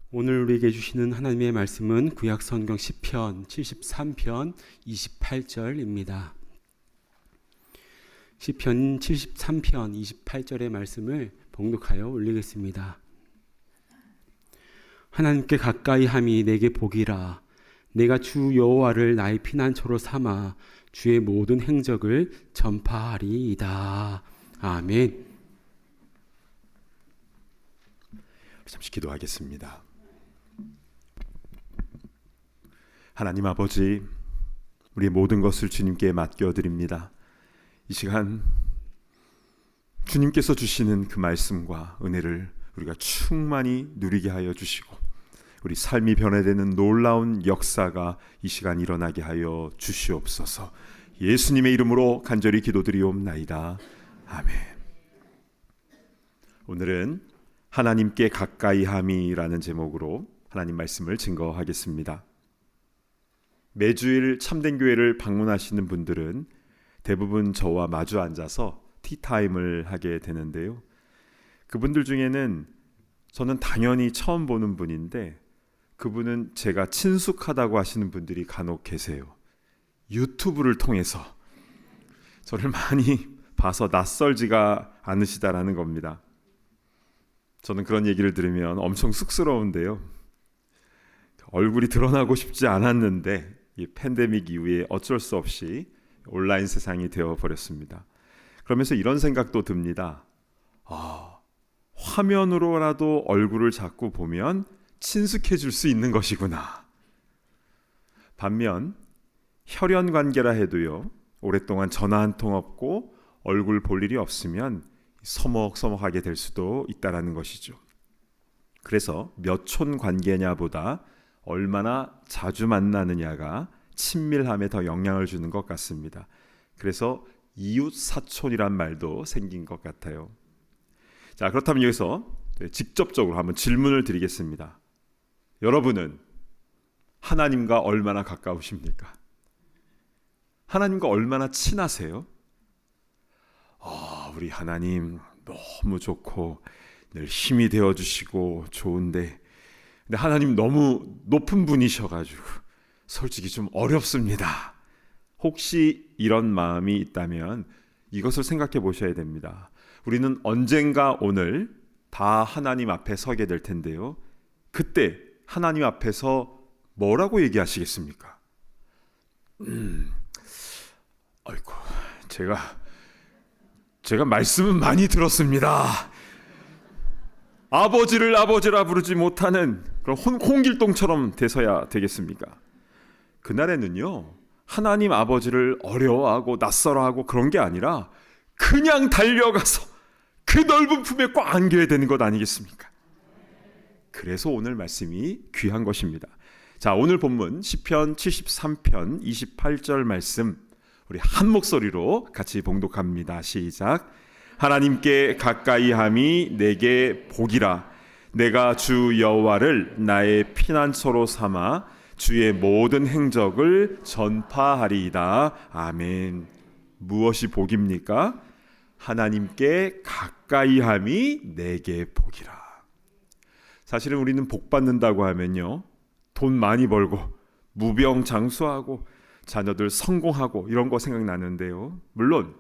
오늘 우리에게 주시는 하나님의 말씀은 구약 성경 시편 73편 28절입니다. 시편 73편 28절의 말씀을 봉독하여 올리겠습니다. 하나님께 가까이 함이 내게 복이라. 내가 주 여호와를 나의 피난처로 삼아 주의 모든 행적을 전파하리이다. 아멘. 잠시 기도하겠습니다. 하나님 아버지, 우리의 모든 것을 주님께 맡겨드립니다. 이 시간 주님께서 주시는 그 말씀과 은혜를 우리가 충만히 누리게 하여 주시고, 우리 삶이 변화되는 놀라운 역사가 이 시간 일어나게 하여 주시옵소서. 예수님의 이름으로 간절히 기도드리옵나이다. 아멘. 오늘은 하나님께 가까이 함이라는 제목으로 하나님 말씀을 증거하겠습니다. 매주일 참된 교회를 방문하시는 분들은 대부분 저와 마주 앉아서 티타임을 하게 되는데요. 그분들 중에는 저는 당연히 처음 보는 분인데, 그분은 제가 친숙하다고 하시는 분들이 간혹 계세요. 유튜브를 통해서 저를 많이 봐서 낯설지가 않으시다라는 겁니다. 저는 그런 얘기를 들으면 엄청 쑥스러운데요. 얼굴이 드러나고 싶지 않았는데 이 팬데믹 이후에 어쩔 수 없이 온라인 세상이 되어버렸습니다. 그러면서 이런 생각도 듭니다. 화면으로라도 얼굴을 자꾸 보면 친숙해질 수 있는 것이구나. 반면 혈연 관계라 해도요, 오랫동안 전화 한 통 없고 얼굴 볼 일이 없으면 서먹서먹하게 될 수도 있다는 것이죠. 그래서 몇 촌 관계냐보다 얼마나 자주 만나느냐가 친밀함에 더 영향을 주는 것 같습니다. 그래서 이웃사촌이란 말도 생긴 것 같아요. 자, 그렇다면 여기서 직접적으로 한번 질문을 드리겠습니다. 여러분은 하나님과 얼마나 가까우십니까? 하나님과 얼마나 친하세요? 우리 하나님 너무 좋고 늘 힘이 되어주시고 좋은데, 근데 하나님 너무 높은 분이셔가지고 솔직히 좀 어렵습니다. 혹시 이런 마음이 있다면 이것을 생각해 보셔야 됩니다. 우리는 언젠가 오늘 다 하나님 앞에 서게 될 텐데요. 그때 하나님 앞에서 뭐라고 얘기하시겠습니까? 아이고, 제가 말씀은 많이 들었습니다. 아버지를 아버지라 부르지 못하는 그런 홍길동처럼 돼서야 되겠습니까? 그날에는요, 하나님 아버지를 어려워하고 낯설어하고 그런 게 아니라 그냥 달려가서 그 넓은 품에 꽉 안겨야 되는 것 아니겠습니까? 그래서 오늘 말씀이 귀한 것입니다. 자, 오늘 본문 시편 73편 28절 말씀 우리 한 목소리로 같이 봉독합니다. 시작. 하나님께 가까이 함이 내게 복이라. 내가 주 여호와를 나의 피난처로 삼아 주의 모든 행적을 전파하리이다. 아멘. 무엇이 복입니까? 하나님께 가까이 함이 내게 복이라. 사실은 우리는 복 받는다고 하면요, 돈 많이 벌고 무병장수하고 자녀들 성공하고 이런 거 생각나는데요. 물론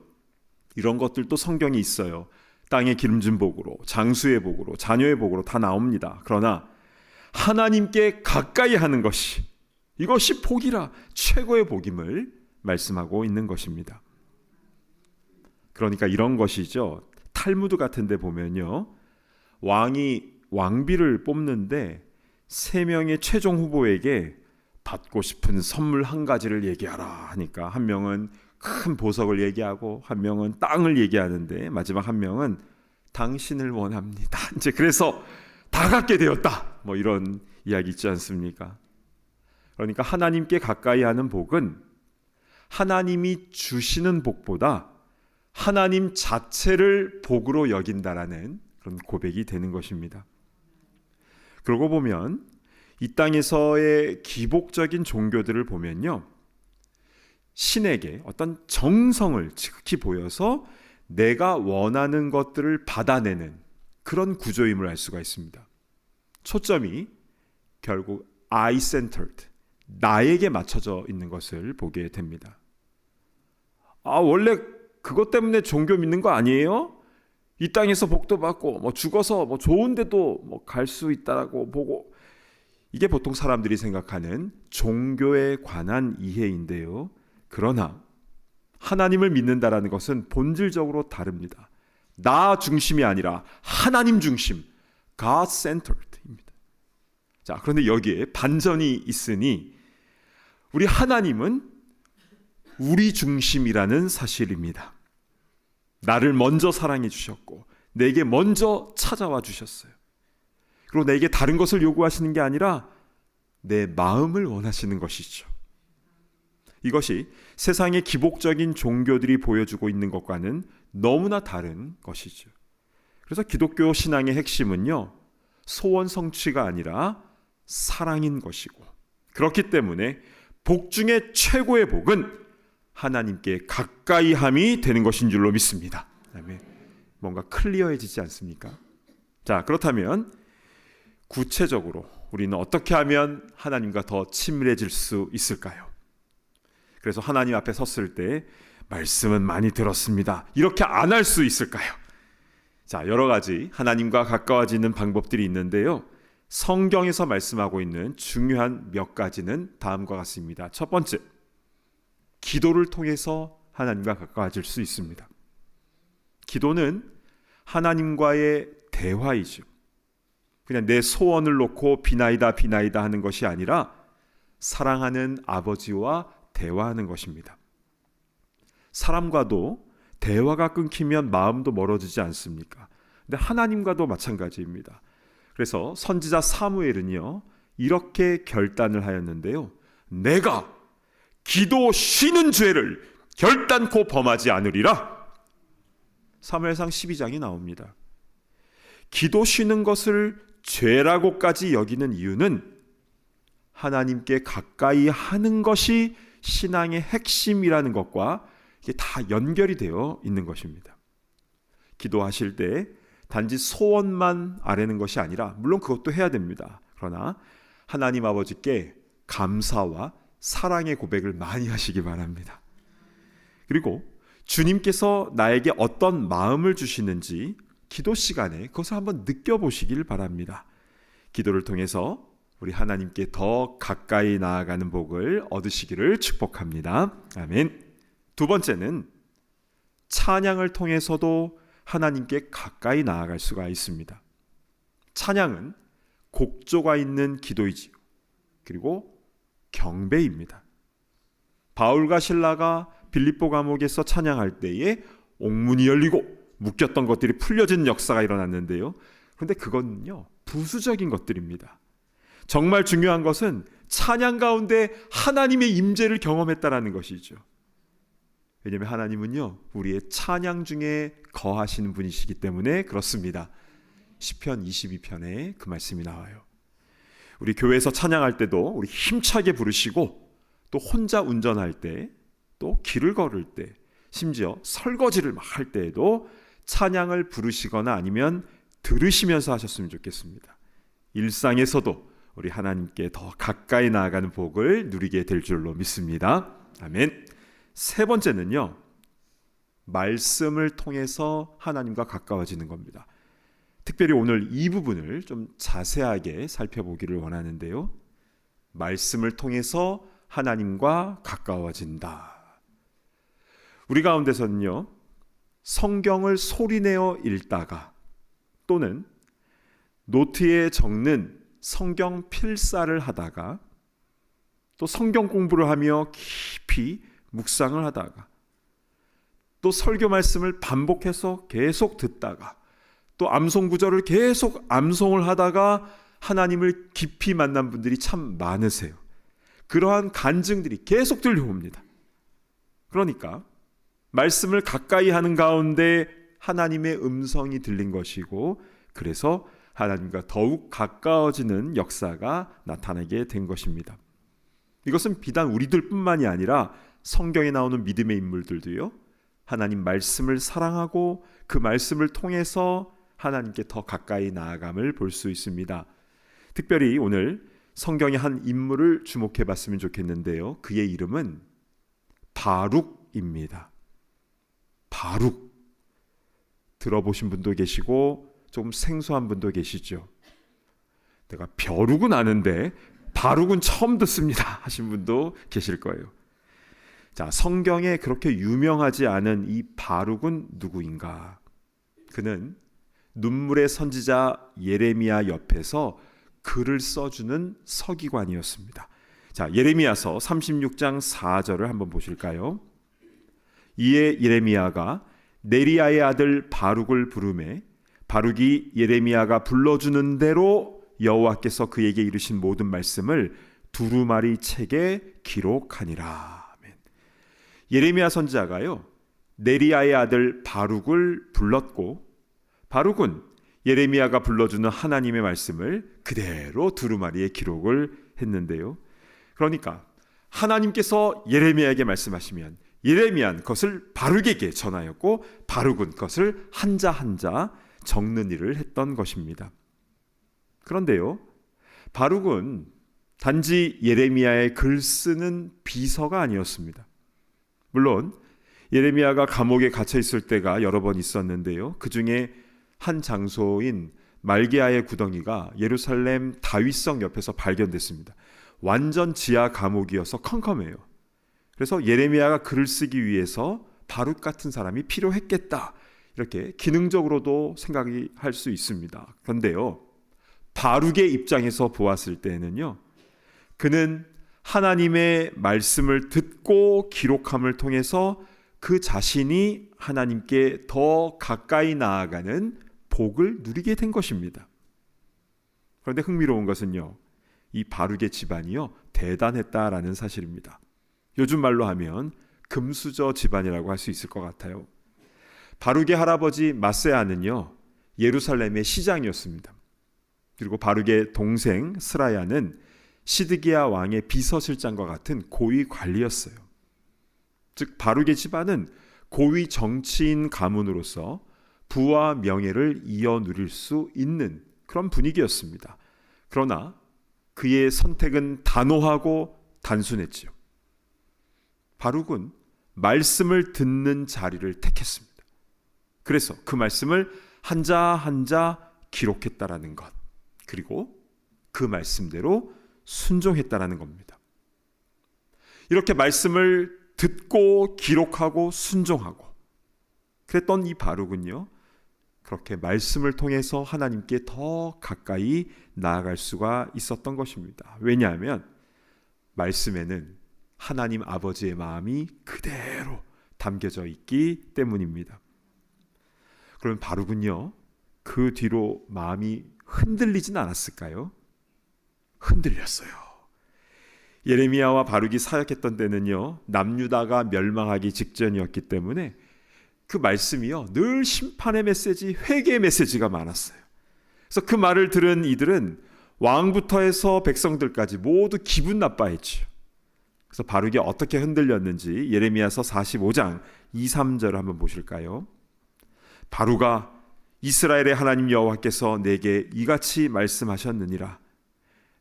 이런 것들도 성경이 있어요. 땅의 기름진 복으로, 장수의 복으로, 자녀의 복으로 다 나옵니다. 그러나 하나님께 가까이 하는 것이, 이것이 복이라, 최고의 복임을 말씀하고 있는 것입니다. 그러니까 이런 것이죠. 탈무드 같은 데 보면요, 왕이 왕비를 뽑는데 3명의 최종 후보에게 받고 싶은 선물 한 가지를 얘기하라 하니까 한 명은 큰 보석을 얘기하고 한 명은 땅을 얘기하는데 마지막 한 명은 당신을 원합니다. 이제 그래서 다 갖게 되었다. 뭐 이런 이야기 있지 않습니까? 그러니까 하나님께 가까이 하는 복은 하나님이 주시는 복보다 하나님 자체를 복으로 여긴다라는 그런 고백이 되는 것입니다. 그러고 보면 이 땅에서의 기복적인 종교들을 보면요, 신에게 어떤 정성을 지극히 보여서 내가 원하는 것들을 받아내는 그런 구조임을 알 수가 있습니다. 초점이 결국 I-centered, 나에게 맞춰져 있는 것을 보게 됩니다. 원래 그것 때문에 종교 믿는 거 아니에요? 이 땅에서 복도 받고 죽어서 좋은 데도 갈 수 있다라고 보고, 이게 보통 사람들이 생각하는 종교에 관한 이해인데요. 그러나 하나님을 믿는다라는 것은 본질적으로 다릅니다. 나 중심이 아니라 하나님 중심, God-centered입니다. 자, 그런데 여기에 반전이 있으니 우리 하나님은 우리 중심이라는 사실입니다. 나를 먼저 사랑해 주셨고 내게 먼저 찾아와 주셨어요. 그리고 내게 다른 것을 요구하시는 게 아니라 내 마음을 원하시는 것이죠. 이것이 세상의 기복적인 종교들이 보여주고 있는 것과는 너무나 다른 것이죠. 그래서 기독교 신앙의 핵심은요, 소원 성취가 아니라 사랑인 것이고, 그렇기 때문에 복 중에 최고의 복은 하나님께 가까이함이 되는 것인 줄로 믿습니다. 아멘. 뭔가 클리어해지지 않습니까? 자, 그렇다면 구체적으로 우리는 어떻게 하면 하나님과 더 친밀해질 수 있을까요? 그래서 하나님 앞에 섰을 때 말씀은 많이 들었습니다, 이렇게 안 할 수 있을까요? 자, 여러 가지 하나님과 가까워지는 방법들이 있는데요, 성경에서 말씀하고 있는 중요한 몇 가지는 다음과 같습니다. 첫 번째, 기도를 통해서 하나님과 가까워질 수 있습니다. 기도는 하나님과의 대화이죠. 그냥 내 소원을 놓고 비나이다 하는 것이 아니라 사랑하는 아버지와 대화하는 것입니다. 사람과도 대화가 끊기면 마음도 멀어지지 않습니까? 근데 하나님과도 마찬가지입니다. 그래서 선지자 사무엘은요, 이렇게 결단을 하였는데요, 내가 기도 쉬는 죄를 결단코 범하지 않으리라. 사무엘상 12장이 나옵니다. 기도 쉬는 것을 죄라고까지 여기는 이유는 하나님께 가까이 하는 것이 신앙의 핵심이라는 것과 이게 다 연결이 되어 있는 것입니다. 기도하실 때 단지 소원만 아뢰는 것이 아니라, 물론 그것도 해야 됩니다. 그러나 하나님 아버지께 감사와 사랑의 고백을 많이 하시기 바랍니다. 그리고 주님께서 나에게 어떤 마음을 주시는지 기도 시간에 그것을 한번 느껴보시길 바랍니다. 기도를 통해서 우리 하나님께 더 가까이 나아가는 복을 얻으시기를 축복합니다. 아멘. 두 번째는 찬양을 통해서도 하나님께 가까이 나아갈 수가 있습니다. 찬양은 곡조가 있는 기도이지요, 그리고 경배입니다. 바울과 실라가 빌립보 감옥에서 찬양할 때에 옥문이 열리고 묶였던 것들이 풀려진 역사가 일어났는데요, 그런데 그건요, 부수적인 것들입니다. 정말 중요한 것은 찬양 가운데 하나님의 임재를 경험했다라는 것이죠. 왜냐하면 하나님은요, 우리의 찬양 중에 거하시는 분이시기 때문에 그렇습니다. 시편 22편에 그 말씀이 나와요. 우리 교회에서 찬양할 때도 우리 힘차게 부르시고, 또 혼자 운전할 때, 또 길을 걸을 때, 심지어 설거지를 막 할 때에도 찬양을 부르시거나 아니면 들으시면서 하셨으면 좋겠습니다. 일상에서도 우리 하나님께 더 가까이 나아가는 복을 누리게 될 줄로 믿습니다. 아멘. 세 번째는요, 말씀을 통해서 하나님과 가까워지는 겁니다. 특별히 오늘 이 부분을 좀 자세하게 살펴보기를 원하는데요, 말씀을 통해서 하나님과 가까워진다. 우리 가운데서는요, 성경을 소리내어 읽다가 또는 노트에 적는 성경 필사를 하다가 또 성경 공부를 하며 깊이 묵상을 하다가 또 설교 말씀을 반복해서 계속 듣다가 또 암송 구절을 계속 암송을 하다가 하나님을 깊이 만난 분들이 참 많으세요. 그러한 간증들이 계속 들려옵니다. 그러니까 말씀을 가까이 하는 가운데 하나님의 음성이 들린 것이고, 그래서 하나님과 더욱 가까워지는 역사가 나타나게 된 것입니다. 이것은 비단 우리들뿐만이 아니라 성경에 나오는 믿음의 인물들도요, 하나님 말씀을 사랑하고 그 말씀을 통해서 하나님께 더 가까이 나아감을 볼 수 있습니다. 특별히 오늘 성경의 한 인물을 주목해 봤으면 좋겠는데요. 그의 이름은 바룩입니다. 바룩. 들어보신 분도 계시고 조금 생소한 분도 계시죠. 내가 벼룩은 아는데 바룩은 처음 듣습니다 하신 분도 계실 거예요. 자, 성경에 그렇게 유명하지 않은 이 바룩은 누구인가? 그는 눈물의 선지자 예레미야 옆에서 글을 써주는 서기관이었습니다. 자, 예레미야서 36장 4절을 한번 보실까요? 이에 예레미야가 네리야의 아들 바룩을 부르매 바룩이 예레미야가 불러주는 대로 여호와께서 그에게 이르신 모든 말씀을 두루마리 책에 기록하니라. 아멘. 예레미야 선지자가요, 네리야의 아들 바룩을 불렀고, 바룩은 예레미야가 불러주는 하나님의 말씀을 그대로 두루마리에 기록을 했는데요. 그러니까 하나님께서 예레미야에게 말씀하시면 예레미야는 그것을 바룩에게 전하였고, 바룩은 그것을 한자 한자 적는 일을 했던 것입니다. 그런데요, 바룩은 단지 예레미야의 글 쓰는 비서가 아니었습니다. 물론 예레미야가 감옥에 갇혀 있을 때가 여러 번 있었는데요. 그 중에 한 장소인 말게아의 구덩이가 예루살렘 다윗성 옆에서 발견됐습니다. 완전 지하 감옥이어서 컴컴해요. 그래서 예레미야가 글을 쓰기 위해서 바룩 같은 사람이 필요했겠다, 이렇게 기능적으로도 생각이 할 수 있습니다. 그런데요, 바룩의 입장에서 보았을 때는요, 그는 하나님의 말씀을 듣고 기록함을 통해서 그 자신이 하나님께 더 가까이 나아가는 복을 누리게 된 것입니다. 그런데 흥미로운 것은요, 이 바룩의 집안이요 대단했다라는 사실입니다. 요즘 말로 하면 금수저 집안이라고 할 수 있을 것 같아요. 바룩의 할아버지 마세아는요 예루살렘의 시장이었습니다. 그리고 바룩의 동생 스라야는 시드기야 왕의 비서실장과 같은 고위 관리였어요. 즉 바룩의 집안은 고위 정치인 가문으로서 부와 명예를 이어 누릴 수 있는 그런 분위기였습니다. 그러나 그의 선택은 단호하고 단순했지요. 바룩은 말씀을 듣는 자리를 택했습니다. 그래서 그 말씀을 한자 한자 기록했다라는 것, 그리고 그 말씀대로 순종했다라는 겁니다. 이렇게 말씀을 듣고 기록하고 순종하고 그랬던 이 바룩은요, 그렇게 말씀을 통해서 하나님께 더 가까이 나아갈 수가 있었던 것입니다. 왜냐하면 말씀에는 하나님 아버지의 마음이 그대로 담겨져 있기 때문입니다. 그럼 바룩은요, 그 뒤로 마음이 흔들리진 않았을까요? 흔들렸어요. 예레미야와 바룩이 사역했던 때는요, 남유다가 멸망하기 직전이었기 때문에 그 말씀이요 늘 심판의 메시지, 회개의 메시지가 많았어요. 그래서 그 말을 들은 이들은 왕부터 해서 백성들까지 모두 기분 나빠했죠. 그래서 바룩이 어떻게 흔들렸는지 예레미야서 45장 2, 3절을 한번 보실까요? 바룩아, 이스라엘의 하나님 여호와께서 내게 이같이 말씀하셨느니라.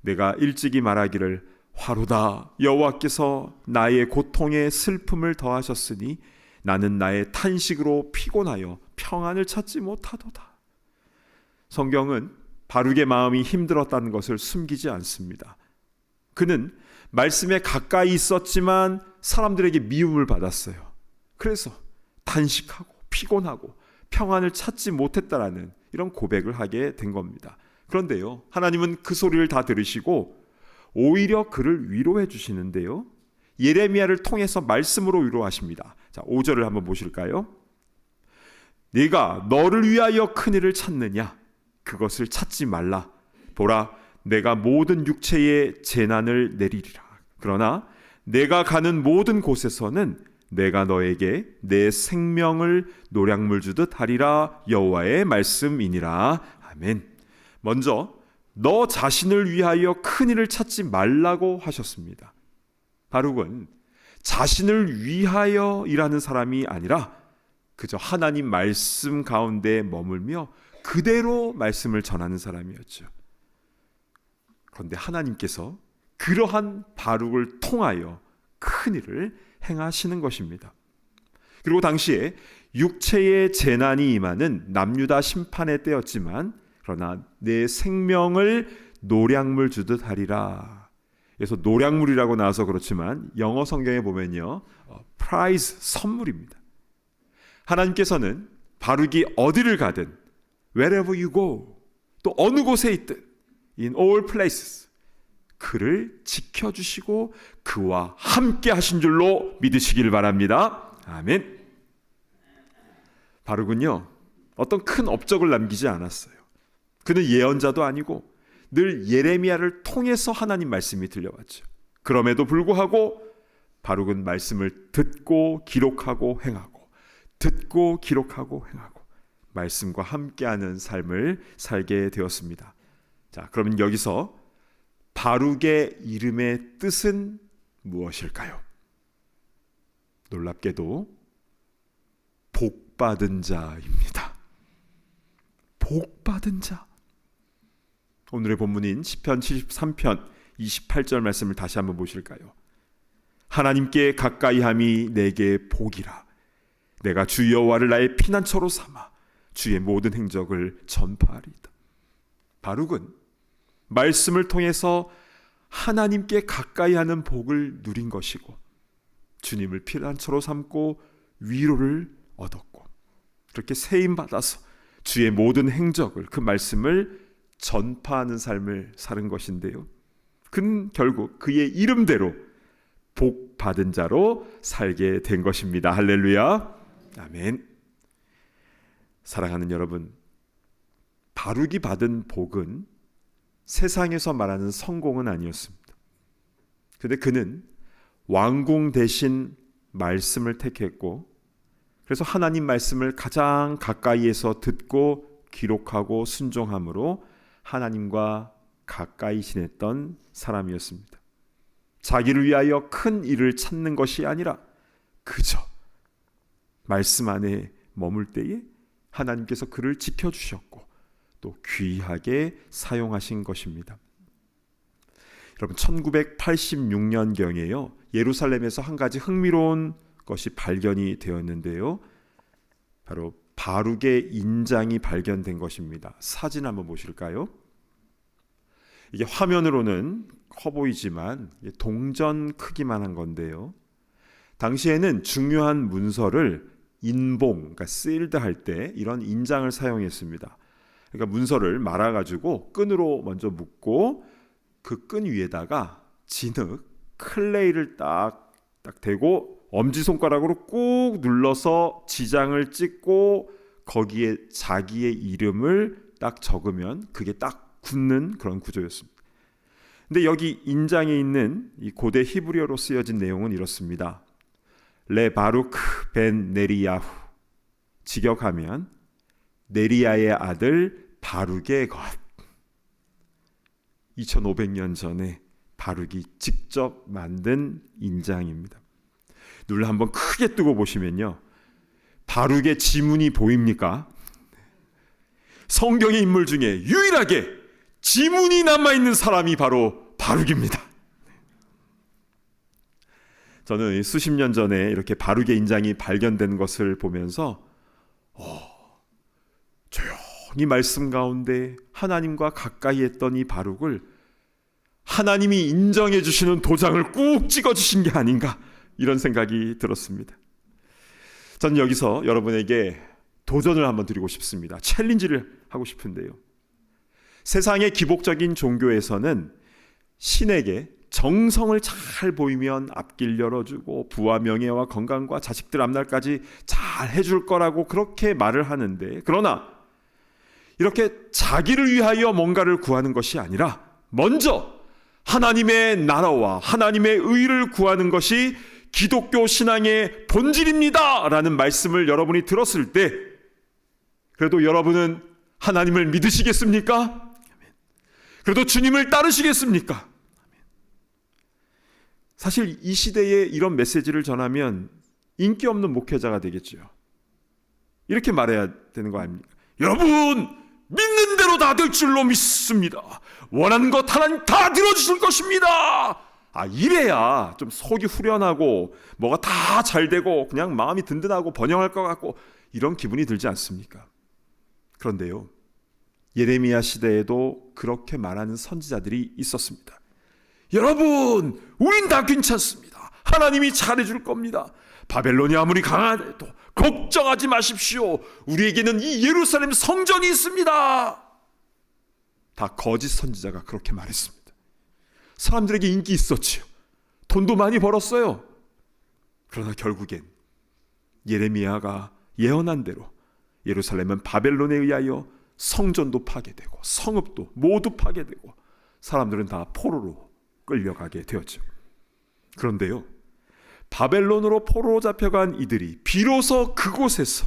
내가 일찍이 말하기를 화로다, 여호와께서 나의 고통에 슬픔을 더하셨으니 나는 나의 탄식으로 피곤하여 평안을 찾지 못하도다. 성경은 바룩의 마음이 힘들었다는 것을 숨기지 않습니다. 그는 말씀에 가까이 있었지만 사람들에게 미움을 받았어요. 그래서 단식하고 피곤하고 평안을 찾지 못했다라는 이런 고백을 하게 된 겁니다. 그런데요, 하나님은 그 소리를 다 들으시고 오히려 그를 위로해 주시는데요, 예레미야를 통해서 말씀으로 위로하십니다. 자, 5절을 한번 보실까요? 네가 너를 위하여 큰일을 찾느냐? 그것을 찾지 말라. 보라, 내가 모든 육체에 재난을 내리리라. 그러나 내가 가는 모든 곳에서는 내가 너에게 내 생명을 노량물 주듯 하리라. 여호와의 말씀이니라. 아멘. 먼저 너 자신을 위하여 큰일을 찾지 말라고 하셨습니다. 바룩은 자신을 위하여 일하는 사람이 아니라 그저 하나님 말씀 가운데 머물며 그대로 말씀을 전하는 사람이었죠. 그런데 하나님께서 그러한 바룩을 통하여 큰 일을 행하시는 것입니다. 그리고 당시에 육체의 재난이 임하는 남유다 심판의 때였지만 그러나 내 생명을 노량물 주듯 하리라. 그래서 노량물이라고 나와서 그렇지만 영어 성경에 보면요, 프라이즈, 선물입니다. 하나님께서는 바룩이 어디를 가든 wherever you go, 또 어느 곳에 있든 in all places 그를 지켜주시고 그와 함께 하신 줄로 믿으시길 바랍니다. 아멘. 바룩은요, 어떤 큰 업적을 남기지 않았어요. 그는 예언자도 아니고 늘 예레미야를 통해서 하나님 말씀이 들려왔죠. 그럼에도 불구하고 바룩은 말씀을 듣고 기록하고 행하고, 듣고 기록하고 행하고 말씀과 함께하는 삶을 살게 되었습니다. 자, 그러면 여기서 바룩의 이름의 뜻은 무엇일까요? 놀랍게도 복받은 자입니다. 복받은 자. 오늘의 본문인 시편 73편 28절 말씀을 다시 한번 보실까요? 하나님께 가까이함이 내게 복이라. 내가 주 여호와를 나의 피난처로 삼아 주의 모든 행적을 전파하리이다. 바룩은 말씀을 통해서 하나님께 가까이하는 복을 누린 것이고 주님을 피난처로 삼고 위로를 얻었고 그렇게 세임받아서 주의 모든 행적을, 그 말씀을 전파하는 삶을 사는 것인데요, 그는 결국 그의 이름대로 복 받은 자로 살게 된 것입니다. 할렐루야. 아멘. 사랑하는 여러분, 바룩이 받은 복은 세상에서 말하는 성공은 아니었습니다. 그런데 그는 왕궁 대신 말씀을 택했고, 그래서 하나님 말씀을 가장 가까이에서 듣고 기록하고 순종함으로 하나님과 가까이 지냈던 사람이었습니다. 자기를 위하여 큰 일을 찾는 것이 아니라 그저 말씀 안에 머물 때에 하나님께서 그를 지켜주셨고 또 귀하게 사용하신 것입니다. 여러분, 1986년경에요 예루살렘에서 한 가지 흥미로운 것이 발견이 되었는데요, 바로 바룩의 인장이 발견된 것입니다. 사진 한번 보실까요? 이게 화면으로는 커 보이지만 동전 크기만 한 건데요, 당시에는 중요한 문서를 인봉, 그러니까 sealed 할 때 이런 인장을 사용했습니다. 그러니까 문서를 말아가지고 끈으로 먼저 묶고 그 끈 위에다가 진흙, 클레이를 딱 대고 엄지손가락으로 꾹 눌러서 지장을 찍고 거기에 자기의 이름을 딱 적으면 그게 딱 굳는 그런 구조였습니다. 근데 여기 인장에 있는 이 고대 히브리어로 쓰여진 내용은 이렇습니다. 레 바루크 벤 네리야후, 직역하면 네리야의 아들 바룩의 것. 2500년 전에 바룩이 직접 만든 인장입니다. 눈을 한번 크게 뜨고 보시면요, 바룩의 지문이 보입니까? 성경의 인물 중에 유일하게 지문이 남아있는 사람이 바로 바룩입니다. 저는 수십 년 전에 이렇게 바룩의 인장이 발견된 것을 보면서 조용히 말씀 가운데 하나님과 가까이 했던 이 바룩을 하나님이 인정해 주시는 도장을 꾹 찍어 주신 게 아닌가, 이런 생각이 들었습니다. 저는 여기서 여러분에게 도전을 한번 드리고 싶습니다. 챌린지를 하고 싶은데요, 세상의 기복적인 종교에서는 신에게 정성을 잘 보이면 앞길 열어주고 부와 명예와 건강과 자식들 앞날까지 잘 해줄 거라고 그렇게 말을 하는데, 그러나 이렇게 자기를 위하여 뭔가를 구하는 것이 아니라 먼저 하나님의 나라와 하나님의 의를 구하는 것이 기독교 신앙의 본질입니다 라는 말씀을 여러분이 들었을 때, 그래도 여러분은 하나님을 믿으시겠습니까? 그래도 주님을 따르시겠습니까? 사실 이 시대에 이런 메시지를 전하면 인기 없는 목회자가 되겠죠. 이렇게 말해야 되는 거 아닙니까? 여러분, 믿는 대로 다 될 줄로 믿습니다. 원하는 것 하나님 다 들어주실 것입니다. 이래야 좀 속이 후련하고 뭐가 다 잘 되고 그냥 마음이 든든하고 번영할 것 같고 이런 기분이 들지 않습니까? 그런데요, 예레미야 시대에도 그렇게 말하는 선지자들이 있었습니다. 여러분, 우린 다 괜찮습니다. 하나님이 잘해줄 겁니다. 바벨론이 아무리 강하여도 걱정하지 마십시오. 우리에게는 이 예루살렘 성전이 있습니다. 다 거짓 선지자가 그렇게 말했습니다. 사람들에게 인기 있었지요. 돈도 많이 벌었어요. 그러나 결국엔 예레미야가 예언한 대로 예루살렘은 바벨론에 의하여 성전도 파괴되고 성읍도 모두 파괴되고 사람들은 다 포로로 끌려가게 되었죠. 그런데요, 바벨론으로 포로로 잡혀간 이들이 비로소 그곳에서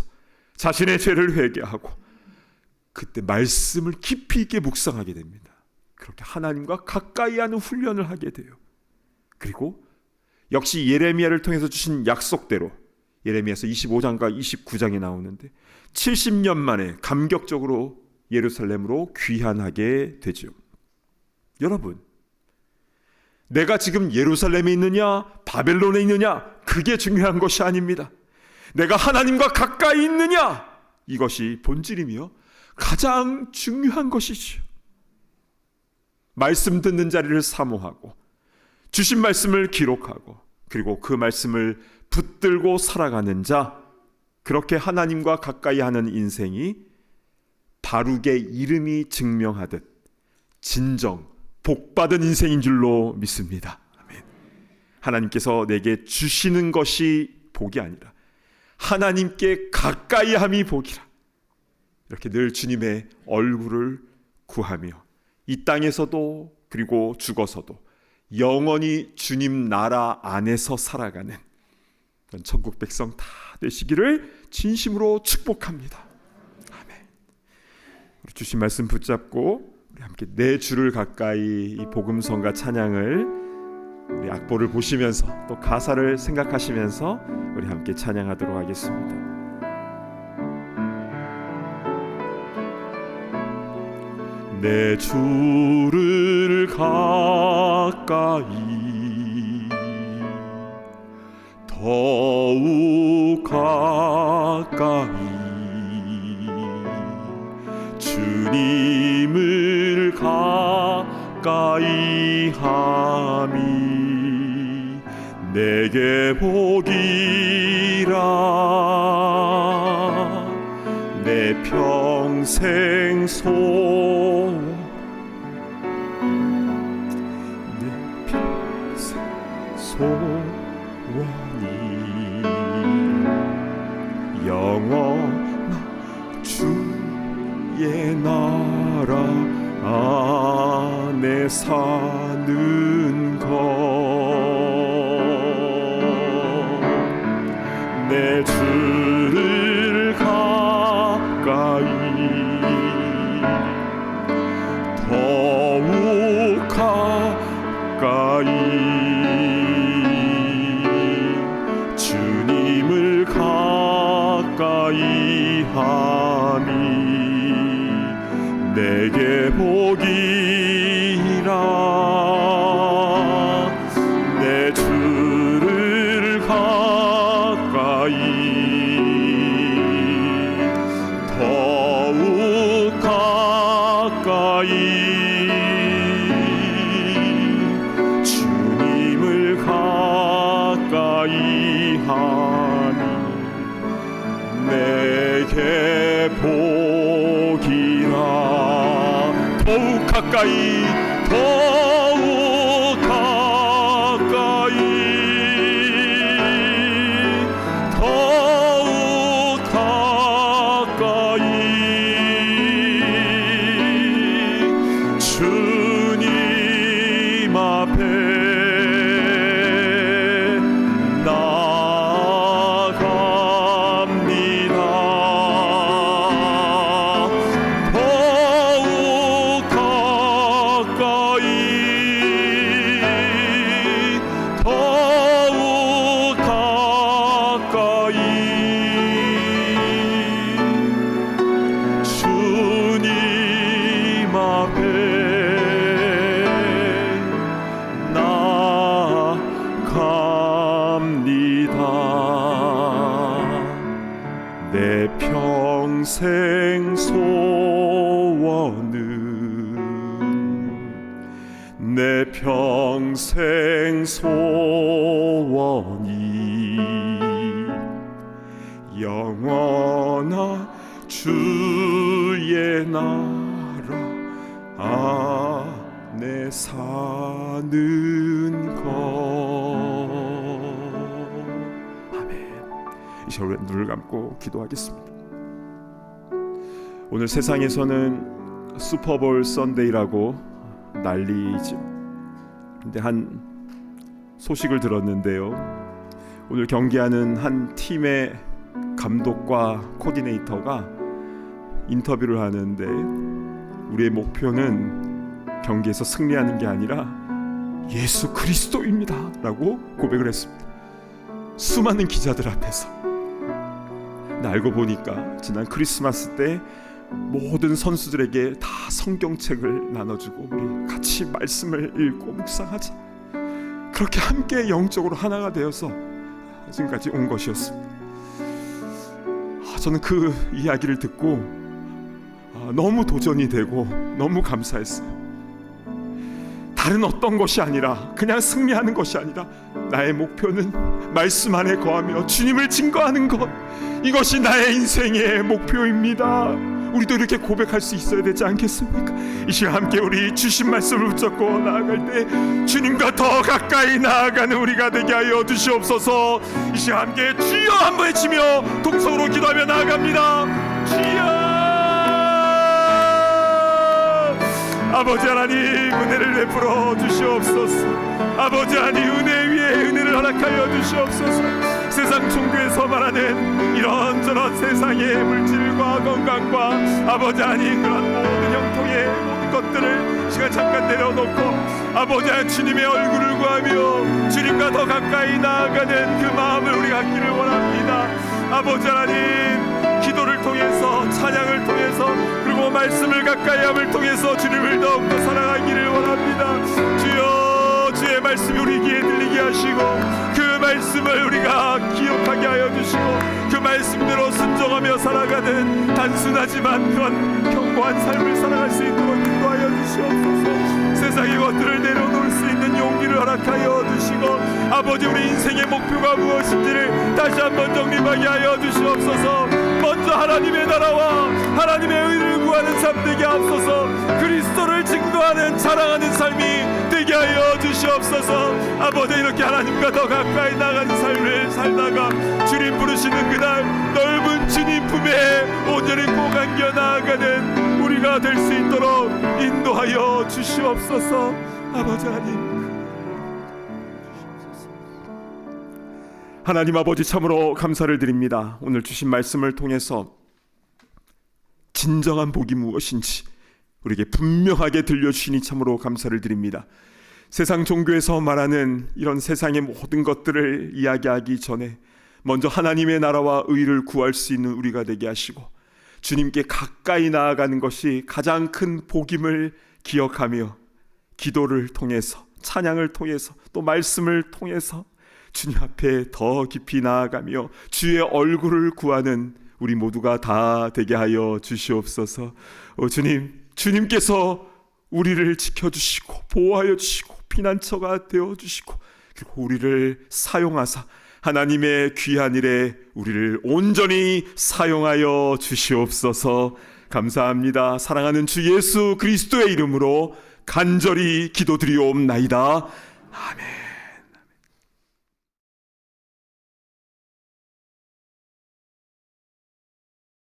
자신의 죄를 회개하고 그때 말씀을 깊이 있게 묵상하게 됩니다. 그렇게 하나님과 가까이 하는 훈련을 하게 돼요. 그리고 역시 예레미야를 통해서 주신 약속대로 예레미야서 25장과 29장에 나오는데 70년 만에 감격적으로 예루살렘으로 귀환하게 되죠. 여러분, 내가 지금 예루살렘에 있느냐 바벨론에 있느냐 그게 중요한 것이 아닙니다. 내가 하나님과 가까이 있느냐, 이것이 본질이며 가장 중요한 것이죠. 말씀 듣는 자리를 사모하고 주신 말씀을 기록하고 그리고 그 말씀을 붙들고 살아가는 자, 그렇게 하나님과 가까이 하는 인생이 바룩의 이름이 증명하듯 진정 복받은 인생인 줄로 믿습니다. 아멘. 하나님께서 내게 주시는 것이 복이 아니라 하나님께 가까이 함이 복이라. 이렇게 늘 주님의 얼굴을 구하며 이 땅에서도 그리고 죽어서도 영원히 주님 나라 안에서 살아가는 그런 천국 백성 다 되시기를 진심으로 축복합니다. 아멘. 우리 주신 말씀 붙잡고 우리 함께 내 주를 가까이 이 복음성과 찬양을 우리 악보를 보시면서 또 가사를 생각하시면서 우리 함께 찬양하도록 하겠습니다. 내 주를 가까이 더욱 가까이 주님을 가까이 함이 내게 복이라. 내 평생 소원이 영원한 주의 나라 안에 사는 것. 내 주를 가까이 더욱 가까이 주님을 가까이 함이 내게 복이라. 내 주를 가까이 더욱 가까이 주님을 가까이 함이 내게 복이라. 더욱 가까이 더욱 가까이 더욱 가까이 주님 앞에 나아갑니다. 더욱 가까이 소원은 내 평생 소원이 영원한 주의 나라 안에 사는 것. 아멘. 이 시간 우리 눈을 감고 기도하겠습니다. 오늘 세상에서는 슈퍼볼 선데이라고 난리죠. 근데 한 소식을 들었는데요. 오늘 경기하는 한 팀의 감독과 코디네이터가 인터뷰를 하는데 우리의 목표는 경기에서 승리하는 게 아니라 예수 그리스도입니다 라고 고백을 했습니다. 수많은 기자들 앞에서. 알고 보니까 지난 크리스마스 때 모든 선수들에게 다 성경책을 나눠주고 우리 같이 말씀을 읽고 묵상하자, 그렇게 함께 영적으로 하나가 되어서 지금까지 온 것이었습니다. 저는 그 이야기를 듣고 너무 도전이 되고 너무 감사했어요. 다른 어떤 것이 아니라, 그냥 승리하는 것이 아니라 나의 목표는 말씀 안에 거하며 주님을 증거하는 것, 이것이 나의 인생의 목표입니다. 우리도 이렇게 고백할 수 있어야 되지 않겠습니까? 이 시간 함께 우리 주신 말씀을 붙잡고 나아갈 때 주님과 더 가까이 나아가는 우리가 되게 하여 주시옵소서. 이 시간 함께 주여 한번 외치며 동성으로 기도하며 나아갑니다. 주여! 아버지 하나님, 은혜를 베풀어 주시옵소서. 아버지 하나님, 은혜 위에 은혜를 허락하여 주시옵소서. 세상 종교에서 말하는 이런저런 세상의 물질과 건강과 아버지 하나님, 그런 모든 형통의 모든 것들을 시간 잠깐 내려놓고 아버지 하나님, 주님의 얼굴을 구하며 주님과 더 가까이 나아가는 그 마음을 우리가 갖기를 원합니다. 아버지 하나님, 기도를 통해서, 찬양을 통해서, 그리고 말씀을 가까이함을 통해서 주님을 더욱더 사랑하기를 원합니다. 주여, 주의 말씀이 우리 귀에 들리게 하시고 그 말씀을 우리가 기억하게 하여 주시고 그 말씀대로 순종하며 살아가는 단순하지만 그런 견고한 삶을 살아갈 수 있도록 인도하여 주시옵소서. 세상의 것들을 내려놓을 수 있는 용기를 허락하여 주시고 아버지, 우리 인생의 목표가 무엇인지를 다시 한번 정립하게 하여 주시옵소서. 먼저 하나님의 나라와 하나님의 의를 구하는 삶 되게 하옵소서. 그리스도를 증거하는, 자랑하는 삶이 되게 하여 주시옵소서. 아버지, 이렇게 하나님과 더 가까이 나가는 삶을 살다가 주님 부르시는 그날 넓은 주님 품에 온전히 꼭 안겨 나아가는 우리가 될 수 있도록 인도하여 주시옵소서. 아버지 하나님 아버지, 참으로 감사를 드립니다. 오늘 주신 말씀을 통해서 진정한 복이 무엇인지 우리에게 분명하게 들려주시니 참으로 감사를 드립니다. 세상 종교에서 말하는 이런 세상의 모든 것들을 이야기하기 전에 먼저 하나님의 나라와 의를 구할 수 있는 우리가 되게 하시고 주님께 가까이 나아가는 것이 가장 큰 복임을 기억하며 기도를 통해서, 찬양을 통해서, 또 말씀을 통해서 주님 앞에 더 깊이 나아가며 주의 얼굴을 구하는 우리 모두가 다 되게 하여 주시옵소서. 주님께서 우리를 지켜주시고 보호하여 주시고 피난처가 되어주시고 그리고 우리를 사용하사 하나님의 귀한 일에 우리를 온전히 사용하여 주시옵소서. 감사합니다. 사랑하는 주 예수 그리스도의 이름으로 간절히 기도드리옵나이다. 아멘.